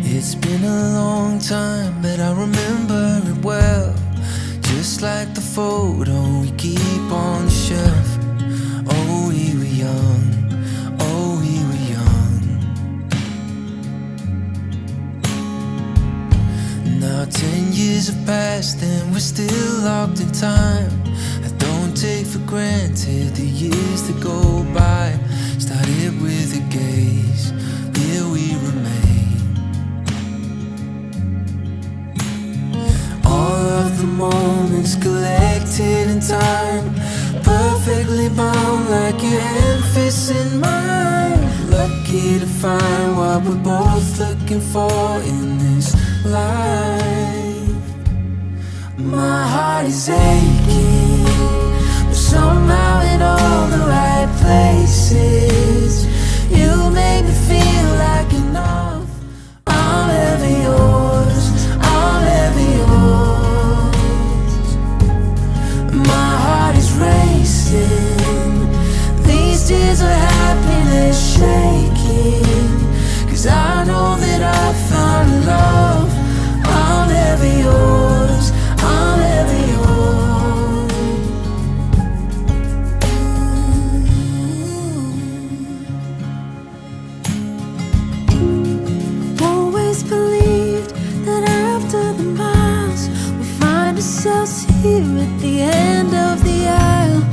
It's been a long time, but I remember it well. Just like the photo we keep on the shelf. Oh, we were young, oh, we were young. Now 10 years have passed and we're still locked in time. I don't take for granted the years that go by. Started with a gaze, here we remain. All of the moments collected in time, perfectly bound like your hand fits in mine. Lucky to find what we're both looking for in this life. My heart is aching, but somehow in all the right places. You make me feel like enough. I'm ever yours, I'm ever yours. My heart is racing, these tears of happiness shaking, 'cause I know that I found love. I'm ever yours, I'm ever yours. Always believed that after the miles we find ourselves here at the end of the aisle.